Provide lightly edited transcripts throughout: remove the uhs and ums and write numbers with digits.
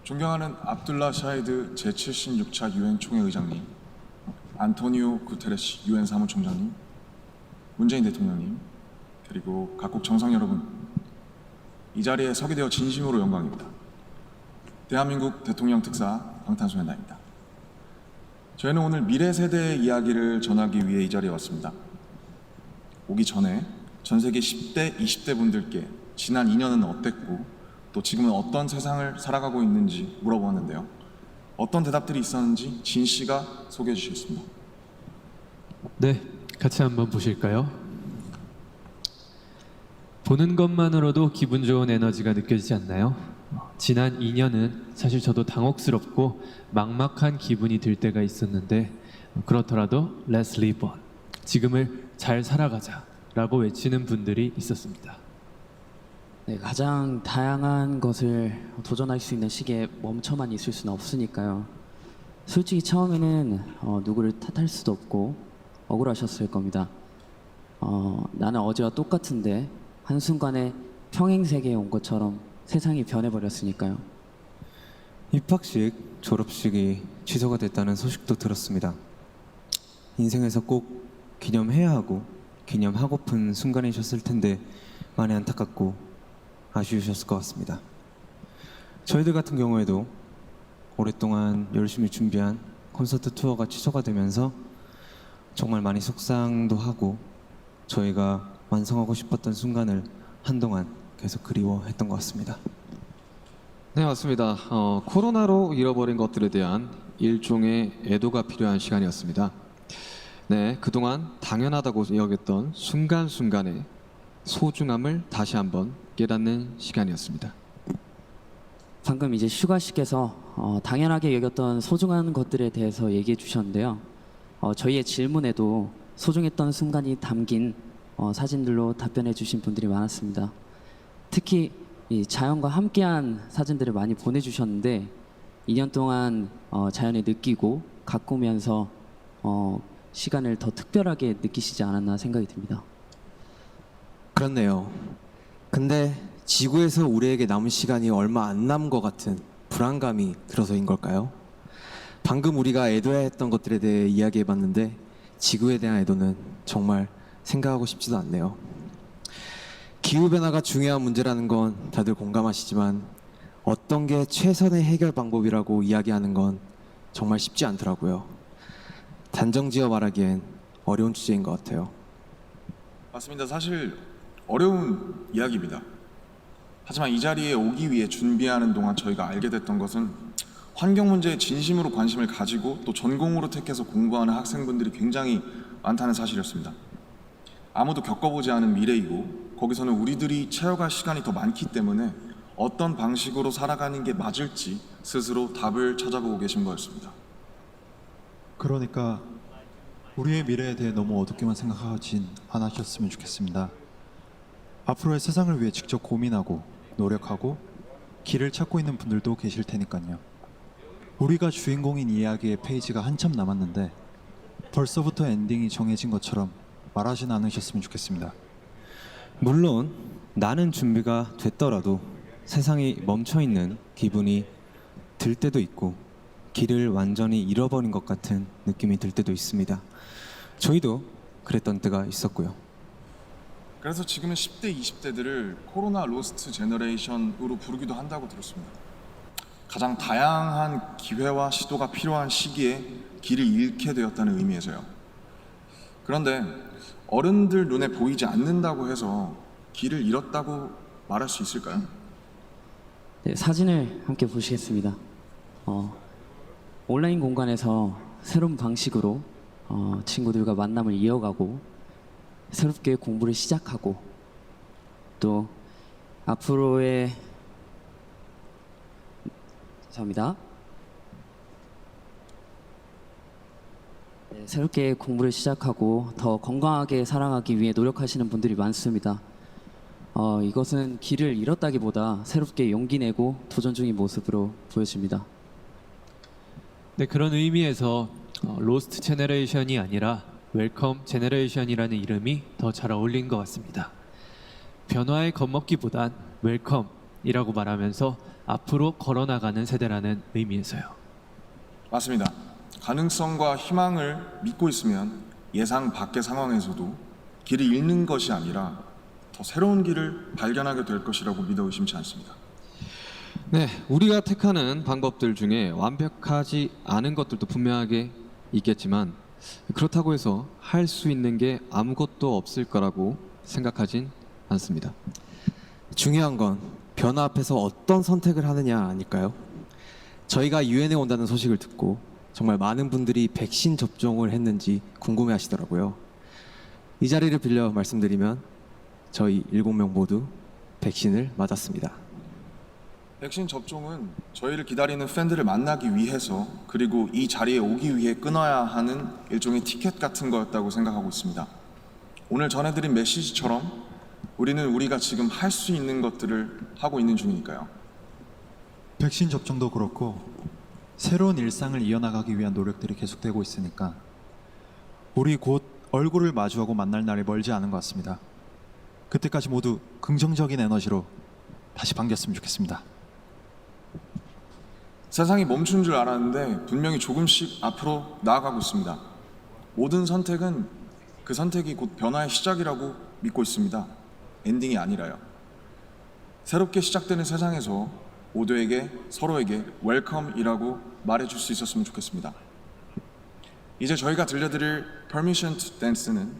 존경하는 압둘라 샤히드 제76차 유엔 총회의장님, 안토니오 구테레시 유엔 사무총장님, 문재인 대통령님, 그리고 각국 정상 여러분, 이 자리에 서게 되어 진심으로 영광입니다. 대한민국 대통령 특사 방탄소년단입니다. 저희는 오늘 미래 세대의 이야기를 전하기 위해 이 자리에 왔습니다. 오기 전에 전 세계 10대, 20대 분들께 지난 2년은 어땠고 또 지금은 어떤 세상을 살아가고 있는지 물어보았는데요. 어떤 대답들이 있었는지 진 씨가 소개해 주시겠습니다. 네, 같이 한번 보실까요? 보는 것만으로도 기분 좋은 에너지가 느껴지지 않나요? 지난 2년은 사실 저도 당혹스럽고 막막한 기분이 들 때가 있었는데 그렇더라도 Let's live on, 지금을 잘 살아가자 라고 외치는 분들이 있었습니다. 네, 가장 다양한 것을 도전할 수 있는 시기에 멈춰만 있을 수는 없으니까요. 솔직히 처음에는 누구를 탓할 수도 없고 억울하셨을 겁니다. 나는 어제와 똑같은데 한순간에 평행세계에 온 것처럼 세상이 변해버렸으니까요. 입학식, 졸업식이 취소가 됐다는 소식도 들었습니다. 인생에서 꼭 기념해야 하고 기념하고픈 순간이셨을 텐데 많이 안타깝고 아쉬우셨을 것 같습니다. 저희들 같은 경우에도 오랫동안 열심히 준비한 콘서트 투어가 취소가 되면서 정말 많이 속상도 하고 저희가 완성하고 싶었던 순간을 한동안 계속 그리워했던 것 같습니다. 네, 맞습니다. 코로나로 잃어버린 것들에 대한 일종의 애도가 필요한 시간이었습니다. 네, 그동안 당연하다고 여겼던 순간순간의 소중함을 다시 한번 깨닫는 시간이었습니다. 방금 이제 슈가 씨께서 당연하게 여겼던 소중한 것들에 대해서 얘기해 주셨는데요. 저희의 질문에도 소중했던 순간이 담긴 사진들로 답변해 주신 분들이 많았습니다. 특히 이 자연과 함께한 사진들을 많이 보내주셨는데 2년 동안 자연을 느끼고 가꾸면서 시간을 더 특별하게 느끼시지 않았나 생각이 듭니다. 그렇네요. 근데 지구에서 우리에게 남은 시간이 얼마 안 남은 것 같은 불안감이 들어서인 걸까요? 방금 우리가 애도해야 했던 것들에 대해 이야기해봤는데 지구에 대한 애도는 정말 생각하고 싶지도 않네요. 기후변화가 중요한 문제라는 건 다들 공감하시지만 어떤 게 최선의 해결 방법이라고 이야기하는 건 정말 쉽지 않더라고요. 단정지어 말하기엔 어려운 주제인 것 같아요. 맞습니다. 사실 어려운 이야기입니다. 하지만 이 자리에 오기 위해 준비하는 동안 저희가 알게 됐던 것은 환경 문제에 진심으로 관심을 가지고 또 전공으로 택해서 공부하는 학생분들이 굉장히 많다는 사실이었습니다. 아무도 겪어보지 않은 미래이고 거기서는 우리들이 채워갈 시간이 더 많기 때문에 어떤 방식으로 살아가는 게 맞을지 스스로 답을 찾아보고 계신 거였습니다. 그러니까 우리의 미래에 대해 너무 어둡게만 생각하진 않으셨으면 좋겠습니다. 앞으로의 세상을 위해 직접 고민하고 노력하고 길을 찾고 있는 분들도 계실 테니까요. 우리가 주인공인 이야기의 페이지가 한참 남았는데 벌써부터 엔딩이 정해진 것처럼 말하진 않으셨으면 좋겠습니다. 물론 나는 준비가 됐더라도 세상이 멈춰있는 기분이 들 때도 있고 길을 완전히 잃어버린 것 같은 느낌이 들 때도 있습니다. 저희도 그랬던 때가 있었고요. 그래서 지금은 10대, 20대들을 코로나 로스트 제너레이션으로 부르기도 한다고 들었습니다. 가장 다양한 기회와 시도가 필요한 시기에 길을 잃게 되었다는 의미에서요. 그런데 어른들 눈에 보이지 않는다고 해서 길을 잃었다고 말할 수 있을까요? 네, 사진을 함께 보시겠습니다. 온라인 공간에서 새로운 방식으로 친구들과 만남을 이어가고 새롭게 공부를 시작하고 또 앞으로의 죄송합니다. 네, 새롭게 공부를 시작하고 더 건강하게 살아가기 위해 노력하시는 분들이 많습니다. 이것은 길을 잃었다기보다 새롭게 용기 내고 도전 중인 모습으로 보여집니다. 네, 그런 의미에서 로스트 제너레이션이 아니라 웰컴 제너레이션이라는 이름이 더 잘 어울린 것 같습니다. 변화에 겁먹기보단 웰컴이라고 말하면서 앞으로 걸어나가는 세대라는 의미에서요. 맞습니다. 가능성과 희망을 믿고 있으면 예상 밖의 상황에서도 길을 잃는 것이 아니라 더 새로운 길을 발견하게 될 것이라고 믿어 의심치 않습니다. 네, 우리가 택하는 방법들 중에 완벽하지 않은 것들도 분명하게 있겠지만 그렇다고 해서 할 수 있는 게 아무것도 없을 거라고 생각하진 않습니다. 중요한 건 변화 앞에서 어떤 선택을 하느냐 아닐까요? 저희가 유엔에 온다는 소식을 듣고 정말 많은 분들이 백신 접종을 했는지 궁금해 하시더라고요. 이 자리를 빌려 말씀드리면 저희 7명 모두 백신을 맞았습니다. 백신 접종은 저희를 기다리는 팬들을 만나기 위해서 그리고 이 자리에 오기 위해 끊어야 하는 일종의 티켓 같은 거였다고 생각하고 있습니다. 오늘 전해드린 메시지처럼 우리는 우리가 지금 할 수 있는 것들을 하고 있는 중이니까요. 백신 접종도 그렇고 새로운 일상을 이어나가기 위한 노력들이 계속되고 있으니까 우리 곧 얼굴을 마주하고 만날 날이 멀지 않은 것 같습니다. 그때까지 모두 긍정적인 에너지로 다시 반겼으면 좋겠습니다. 세상이 멈춘 줄 알았는데 분명히 조금씩 앞으로 나아가고 있습니다. 모든 선택은 그 선택이 곧 변화의 시작이라고 믿고 있습니다. 엔딩이 아니라요. 새롭게 시작되는 세상에서 모두에게 서로에게 웰컴이라고 말해줄 수 있었으면 좋겠습니다. 이제 저희가 들려드릴 Permission to Dance는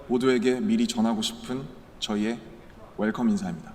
모두에게 미리 전하고 싶은 저희의 웰컴 인사입니다.